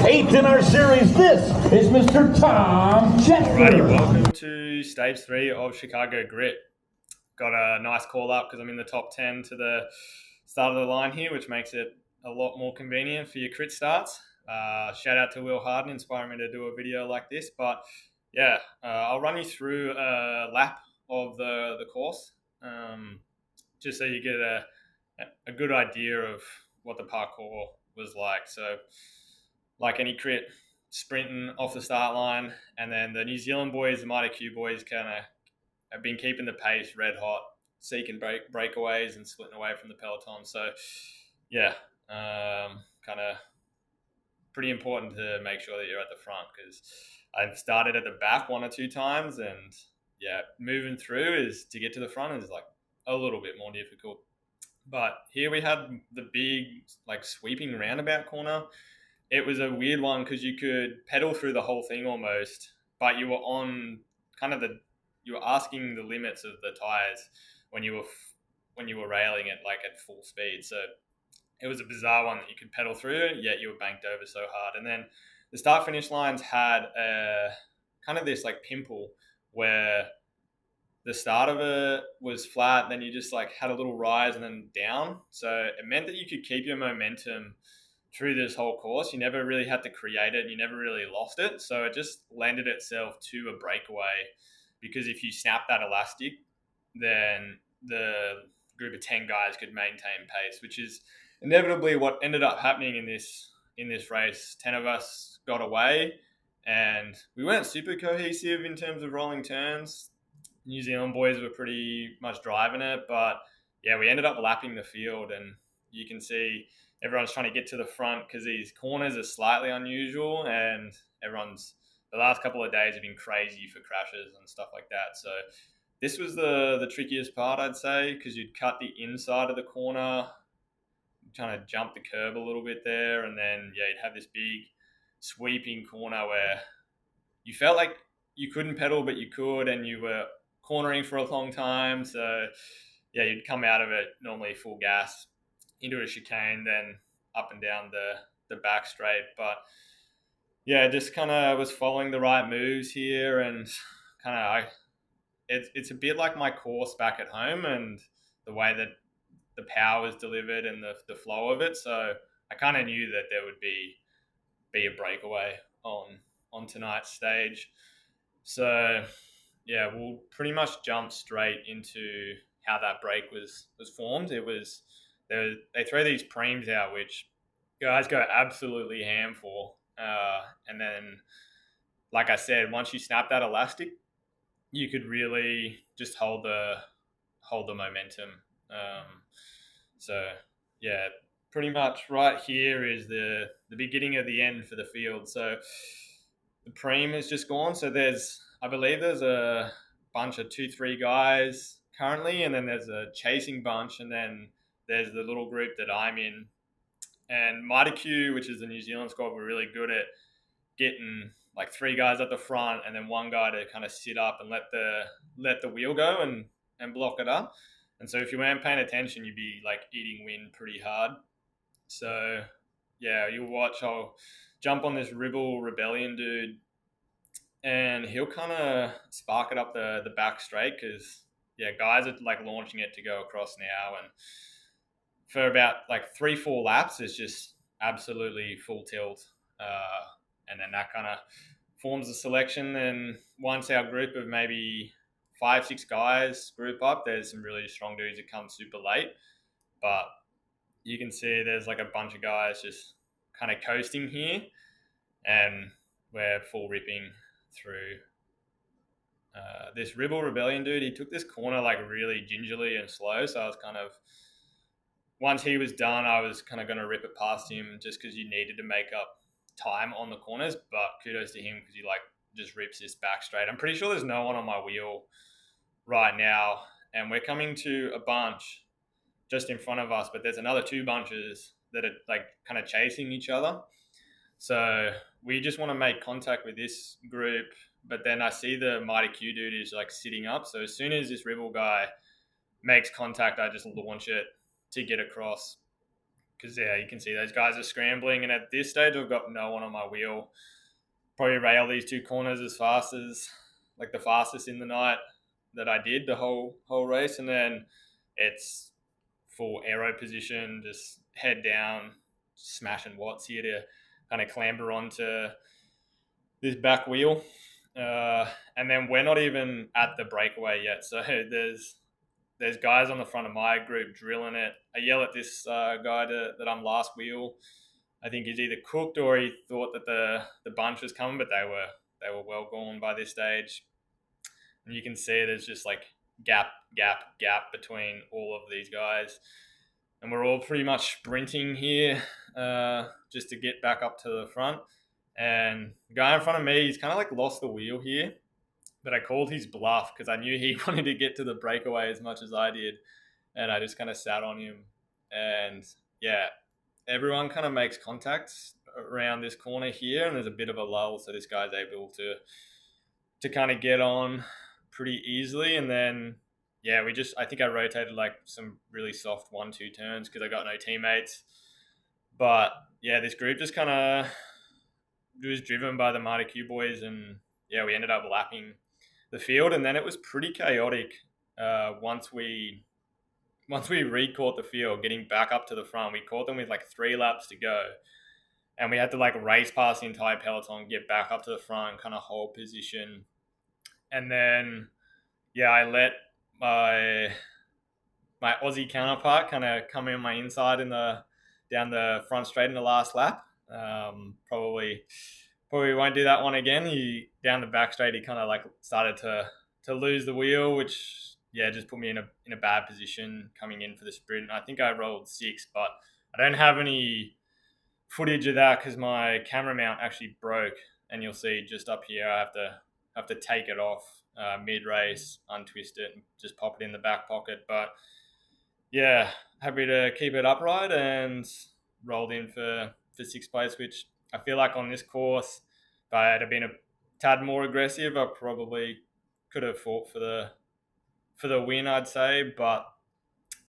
8th in our series. This is Mr. Tom Jeffers. Alrighty, welcome to Stage 3 of Chicago Grit. Got a nice call up because I'm in the top 10 to the start of the line here, which makes it a lot more convenient for your crit starts. Shout out to Will Harden, inspiring me to do a video like this. But yeah, I'll run you through a lap of the course, just so you get a good idea of what the parkour was like. So, like any crit, sprinting off the start line, and then the New Zealand boys, the Mighty Q boys, kind of have been keeping the pace red hot, seeking breakaways and splitting away from the peloton. So, yeah, kind of pretty important to make sure that you're at the front, because I've started at the back one or two times, and yeah, moving through is to get to the front is like a little bit more difficult. But here we had the big like sweeping roundabout corner. It was a weird one because you could pedal through the whole thing almost, but you were on kind of you were asking the limits of the tires when you were railing it like at full speed. So it was a bizarre one that you could pedal through, yet you were banked over so hard. And then the start finish lines had kind of this like pimple where the start of it was flat, then you just like had a little rise and then down. So it meant that you could keep your momentum through this whole course. You never really had to create it, and you never really lost it. So it just lended itself to a breakaway, because if you snap that elastic, then the group of 10 guys could maintain pace, which is inevitably what ended up happening in this race. 10 of us got away, and we weren't super cohesive in terms of rolling turns. New Zealand boys were pretty much driving it, but yeah, we ended up lapping the field, and you can see everyone's trying to get to the front because these corners are slightly unusual, and the last couple of days have been crazy for crashes and stuff like that. So this was the trickiest part, I'd say, because you'd cut the inside of the corner, trying to jump the curb a little bit there, and then yeah, you'd have this big sweeping corner where you felt like you couldn't pedal, but you could, and you were cornering for a long time. So yeah, you'd come out of it normally full gas into a chicane, then up and down the back straight. But yeah, just kind of was following the right moves here, and kind of it's a bit like my course back at home and the way that the power was delivered and the flow of it. So I kind of knew that there would be a breakaway on tonight's stage. So yeah, we'll pretty much jump straight into how that break was formed. It was they throw these preems out, which guys go absolutely ham for, and then like I said, once you snap that elastic, you could really just hold the momentum. So yeah, pretty much right here is the beginning of the end for the field. So the preem is just gone. So I believe there's a bunch of 2-3 guys currently, and then there's a chasing bunch, and then there's the little group that I'm in. And Mighty Q, which is the New Zealand squad, were really good at getting like 3 guys at the front and then 1 guy to kind of sit up and let the wheel go and block it up. And so if you weren't paying attention, you'd be like eating wind pretty hard. So yeah, you'll watch, I'll jump on this Ribble Rebellion dude, and he'll kind of spark it up the back straight, because yeah, guys are like launching it to go across now, and for about like 3-4 laps, it's just absolutely full tilt, and then that kind of forms the selection. And once our group of maybe 5-6 guys group up, there's some really strong dudes that come super late, but you can see there's like a bunch of guys just kind of coasting here, and we're full ripping through. This Ribble Rebellion dude, he took this corner like really gingerly and slow, so I was kind of, once he was done, I was kind of going to rip it past him just because you needed to make up time on the corners. But kudos to him because he like just rips this back straight. I'm pretty sure there's no one on my wheel right now, and we're coming to a bunch just in front of us, but there's another 2 bunches that are like kind of chasing each other. So we just want to make contact with this group, but then I see the Mighty Q dude is like sitting up. So as soon as this Ribble guy makes contact, I just launch it to get across. because you can see those guys are scrambling, and at this stage I've got no one on my wheel. Probably rail these two corners as fast as like the fastest in the night that I did the whole race, and then it's full aero position, just head down, smashing watts here to kind of clamber onto this back wheel. And then we're not even at the breakaway yet, so there's guys on the front of my group drilling it. I yell at this guy that I'm last wheel. I think he's either cooked or he thought that the bunch was coming, but they were well gone by this stage. And you can see there's just like gap between all of these guys, and we're all pretty much sprinting here just to get back up to the front. And the guy in front of me, he's kind of like lost the wheel here, but I called his bluff because I knew he wanted to get to the breakaway as much as I did, and I just kind of sat on him. And yeah, everyone kind of makes contacts around this corner here, and there's a bit of a lull, so this guy's able to kind of get on pretty easily. And then I think I rotated like some really soft 1-2 turns because I got no teammates. But yeah, this group just kind of was driven by the Marta Q boys, and yeah, we ended up lapping the field, and then it was pretty chaotic once we re-caught the field, getting back up to the front. We caught them with like 3 laps to go, and we had to like race past the entire peloton, get back up to the front, kind of hold position. And then I let my Aussie counterpart kind of come in my inside down the front straight in the last lap. Probably won't do that one again. He down the back straight, he kind of like started to lose the wheel, which just put me in a bad position coming in for the sprint. I think I rolled 6, but I don't have any footage of that because my camera mount actually broke, and you'll see just up here I have to take it off mid race, untwist it, and just pop it in the back pocket. But yeah, happy to keep it upright and rolled in for 6th place, which I feel like on this course, if I had been a tad more aggressive, I probably could have fought for the win, I'd say. But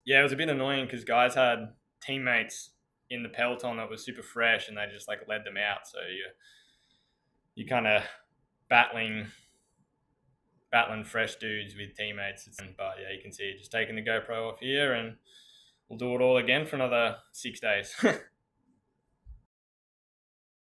yeah, it was a bit annoying because guys had teammates in the peloton that was super fresh, and they just like led them out. So you kind of battling fresh dudes with teammates. But yeah, you can see just taking the GoPro off here, and we'll do it all again for another 6 days.